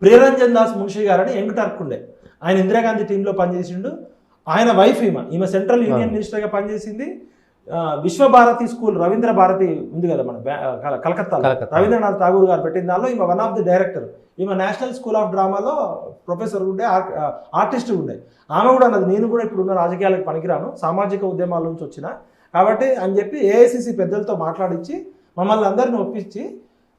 ప్రియరంజన్ దాస్ మున్షి గారని young truck ఉండే, ఆయన ఇందిరాగాంధీ టీంలో పనిచేసిండు. ఆయన వైఫ్ ఈమె సెంట్రల్ యూనియన్ మినిస్టర్గా పనిచేసింది. విశ్వభారతి స్కూల్ రవీంద్ర భారతి ఉంది కదా మన కలకత్తా, రవీంద్రనాథ్ ఠాగూర్ గారు పెట్టిన దానిలో ఈమె వన్ ఆఫ్ ది డైరెక్టర్. ఈమె నేషనల్ స్కూల్ ఆఫ్ డ్రామాలో ప్రొఫెసర్ ఉండే, ఆర్టిస్ట్ ఉండే. ఆమె కూడా అన్నది, నేను కూడా ఇప్పుడున్న రాజకీయాలకు పనికిరాను, సామాజిక ఉద్యమాల నుంచి వచ్చిన కాబట్టి అని చెప్పి ఏఐసిసి పెద్దలతో మాట్లాడించి మమ్మల్ని అందరిని ఒప్పించి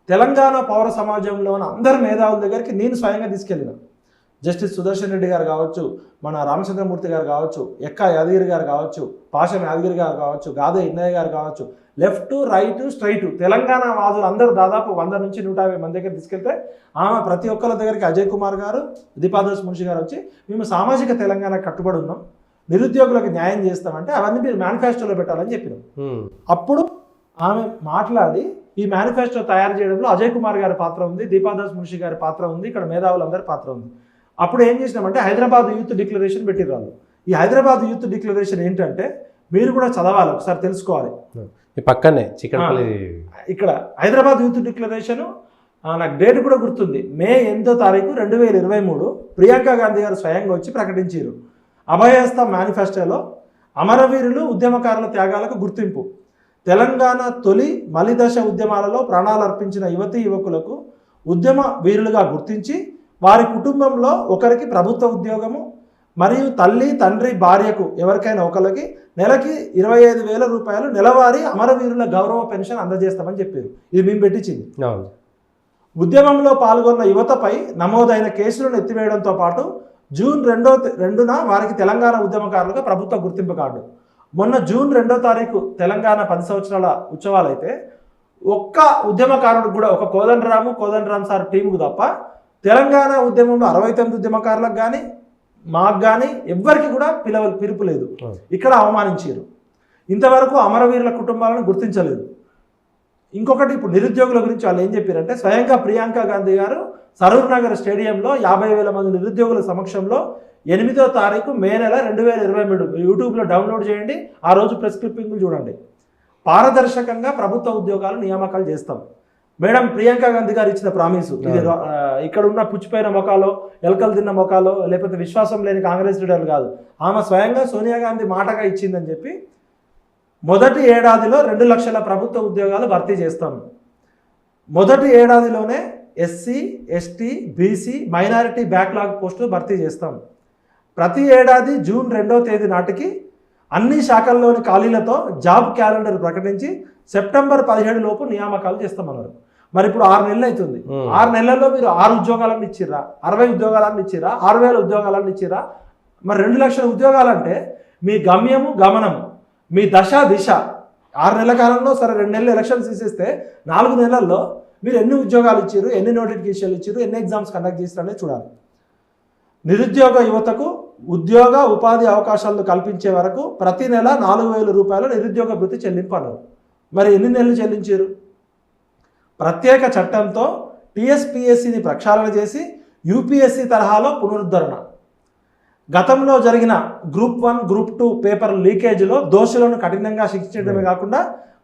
తెలంగాణ పౌర సమాజంలో ఉన్న అందరి మేధావుల దగ్గరికి నేను స్వయంగా తీసుకెళ్ళిన. జస్టిస్ సుదర్శన్ రెడ్డి గారు కావచ్చు, మన రామచంద్రమూర్తి గారు కావచ్చు, ఎక్కా యాదగిరి గారు కావచ్చు, పాషం యాదగిరి గారు కావచ్చు, గాదే ఇన్నయ్య గారు కావచ్చు, లెఫ్ట్ రైట్ స్ట్రైట్ తెలంగాణ వాదులు అందరూ దాదాపు 100 నుంచి 150 మంది దగ్గర తీసుకెళ్తే ఆమె ప్రతి ఒక్కరి దగ్గరికి అజయ్ కుమార్ గారు, దీపాదాస్ మున్షి గారు వచ్చి మేము సామాజిక తెలంగాణ కట్టుబడి ఉన్నాం, నిరుద్యోగులకు న్యాయం చేస్తామంటే అవన్నీ మీరు మేనిఫెస్టోలో పెట్టాలని చెప్పినాం. అప్పుడు ఆమె మాట్లాడి ఈ మేనిఫెస్టో తయారు చేయడంలో అజయ్ కుమార్ గారి పాత్ర ఉంది, దీపాదాస్ మున్షి గారి పాత్ర ఉంది, ఇక్కడ మేధావులందరి పాత్ర ఉంది. అప్పుడు ఏం చేసినామంటే హైదరాబాద్ యూత్ డిక్లరేషన్ పెట్టిరాళ్ళు. ఈ హైదరాబాద్ యూత్ డిక్లరేషన్ ఏంటంటే మీరు కూడా చదవాలి, ఒకసారి తెలుసుకోవాలి. పక్కనే ఇక్కడ హైదరాబాద్ యూత్ డిక్లరేషన్ నాకు డేట్ కూడా గుర్తుంది, మే 8వ తారీఖు 2023 ప్రియాంక గాంధీ గారు స్వయంగా వచ్చి ప్రకటించారు. అభయహస్త మేనిఫెస్టోలో అమరవీరులు ఉద్యమకారుల త్యాగాలకు గుర్తింపు, తెలంగాణ తొలి మలిదశ ఉద్యమాలలో ప్రాణాలు అర్పించిన యువతీ యువకులకు ఉద్యమ వీరులుగా గుర్తించి వారి కుటుంబంలో ఒకరికి ప్రభుత్వ ఉద్యోగము మరియు తల్లి తండ్రి భార్యకు ఎవరికైనా ఒకరికి నెలకి 25,000 రూపాయలు నెలవారీ అమరవీరుల గౌరవ పెన్షన్ అందజేస్తామని చెప్పారు. ఇది మేము పెట్టించింది. ఉద్యమంలో పాల్గొన్న యువతపై నమోదైన కేసులను ఎత్తివేయడంతో పాటు జూన్ 2న వారికి తెలంగాణ ఉద్యమకారులుగా ప్రభుత్వ గుర్తింపు కార్డు. మొన్న జూన్ 2వ తారీఖు తెలంగాణ 10 సంవత్సరాల ఉత్సవాలు అయితే ఒక్క ఉద్యమకారుడికి కూడా, ఒక కోదండరామ్ సార్ టీముకు తప్ప తెలంగాణ ఉద్యమంలో 69 ఉద్యమకారులకు కానీ మాకు కానీ ఎవ్వరికి కూడా పిలుపు లేదు. ఇక్కడ అవమానించారు. ఇంతవరకు అమరవీరుల కుటుంబాలను గుర్తించలేదు. ఇంకొకటి, ఇప్పుడు నిరుద్యోగుల గురించి వాళ్ళు ఏం చెప్పారంటే స్వయంగా ప్రియాంక గాంధీ గారు సరూర్ నగర్ స్టేడియంలో 50,000 మంది నిరుద్యోగుల సమక్షంలో 8వ తారీఖు మే నెల 2023 యూట్యూబ్లో డౌన్లోడ్ చేయండి, ఆ రోజు ప్రెస్ క్లిప్పింగ్లు చూడండి. పారదర్శకంగా ప్రభుత్వ ఉద్యోగాలు నియామకాలు చేస్తాం. మేడం ప్రియాంక గాంధీ గారు ఇచ్చిన ప్రామిసు ఇది. ఇక్కడ ఉన్న పుచ్చిపోయిన మొఖాలో, ఎలకలు తిన్న మొఖాలో, లేకపోతే విశ్వాసం లేని కాంగ్రెస్ లీడర్లు కాదు, ఆమె స్వయంగా సోనియా గాంధీ మాటగా ఇచ్చిందని చెప్పి మొదటి ఏడాదిలో 2 లక్షల ప్రభుత్వ ఉద్యోగాలు భర్తీ చేస్తాం. మొదటి ఏడాదిలోనే SC ST BC minority backlog పోస్టులు భర్తీ చేస్తాం. ప్రతి ఏడాది జూన్ 2వ తేదీ నాటికి అన్ని శాఖల్లోని ఖాళీలతో జాబ్ క్యాలెండర్ ప్రకటించి సెప్టెంబర్ 17 లోపు నియామకాలు చేస్తామన్నారు. మరి ఇప్పుడు 6 నెలలు అవుతుంది. 6 నెలల్లో మీరు 6 ఉద్యోగాలను ఇచ్చిర్రా, 60 ఉద్యోగాలను ఇచ్చిర్రా, 6,000 ఉద్యోగాలను ఇచ్చిర్రా? మరి 2 లక్షల ఉద్యోగాలంటే మీ గమ్యము గమనము, మీ దశ దిశ 6 నెలల కాలంలో, సరే 2 నెలలు ఎలక్షన్స్ తీసేస్తే 4 నెలల్లో మీరు ఎన్ని ఉద్యోగాలు ఇచ్చారు, ఎన్ని నోటిఫికేషన్లు ఇచ్చారు, ఎన్ని ఎగ్జామ్స్ కండక్ట్ చేస్తారనే చూడాలి. నిరుద్యోగ యువతకు ఉద్యోగ ఉపాధి అవకాశాలను కల్పించే వరకు ప్రతి నెల 4,000 రూపాయలు నిరుద్యోగ భృతి చెల్లింపు అన్నారు. మరి ఎన్ని నెలలు చెల్లించారు? ప్రత్యేక చట్టంతో టీఎస్పీఎస్సీని ప్రక్షాళన చేసి యూపీఎస్సీ తరహాలో పునరుద్ధరణ. గతంలో జరిగిన గ్రూప్ 1 గ్రూప్ 2 పేపర్ లీకేజీలో దోషులను కఠినంగా శిక్షించడమే కాకుండా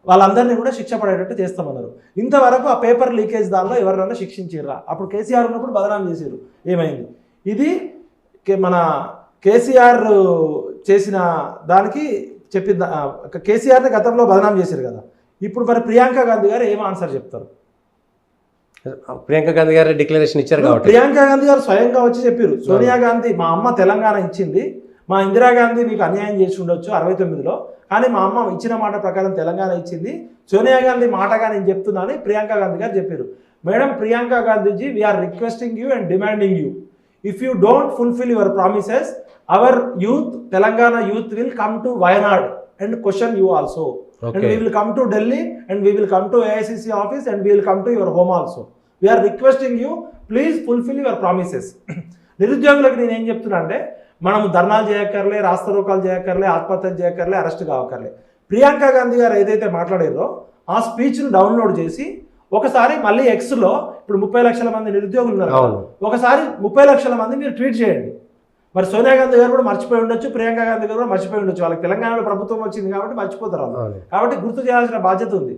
వాళ్ళందరినీ కూడా శిక్ష పడేటట్టు చేస్తామన్నారు. ఇంతవరకు ఆ పేపర్ లీకేజ్ దానిలో ఎవరైనా శిక్షించారా? అప్పుడు కేసీఆర్ ఉన్నప్పుడు బదనాం చేశారు. ఏమైంది? ఇది మన కేసీఆర్ చేసిన దానికి చెప్పింది. కేసీఆర్ని గతంలో బదనాం చేశారు కదా, ఇప్పుడు మరి ప్రియాంక గాంధీ గారు ఏం ఆన్సర్ చెప్తారు? ప్రియాంక గాంధీ గారు డిక్లరేషన్ ఇచ్చారు కాబట్టి ప్రియాంక గాంధీ గారు స్వయంగా వచ్చి చెప్పారు, సోనియా గాంధీ మా అమ్మ తెలంగాణ ఇచ్చింది, మా ఇందిరాగాంధీ మీకు అన్యాయం చేసి ఉండొచ్చు 69లో, కానీ మా అమ్మ ఇచ్చిన మాట ప్రకారం తెలంగాణ ఇచ్చింది, సోనియా గాంధీ మాటగా నేను చెప్తున్నా అని ప్రియాంక గాంధీ గారు చెప్పారు. Madam Priyanka Gandhiji, we are requesting you and demanding you, if you don't fulfil your promises, our youth, Telangana youth will come to Wayanad and question you also. And we will come to Delhi and we will come to AICC office and we will come to your home also. We are requesting you, please fulfill your promises. నిరుద్యోగులకు నేను ఏం చెప్తున్నా అంటే, మనము ధర్నాలు చేయక్కర్లే, రాస్తారోకాలు చేయక్కర్లే, ఆత్మహత్యలు చేయక్కర్లే, arrest కావక్కర్లే. Priyanka Gandhi గారు ఏదైతే మాట్లాడారో ఆ స్పీచ్ను డౌన్లోడ్ చేసి ఒకసారి మళ్ళీ ఎక్స్లో, ఇప్పుడు 30 లక్షల మంది నిరుద్యోగులు ఉన్నారు, ఒకసారి 30 లక్షల మంది మీరు ట్వీట్ చేయండి. మరి సోనియా గాంధీ గారు కూడా మర్చిపోయి ఉండొచ్చు, ప్రియాంక గాంధీ గారు కూడా మర్చిపోయి ఉండొచ్చు. వాళ్ళకి తెలంగాణలో ప్రభుత్వం వచ్చింది కాబట్టి మర్చిపోతారు. కాబట్టి గుర్తు చేయాల్సిన బాధ్యత ఉంది.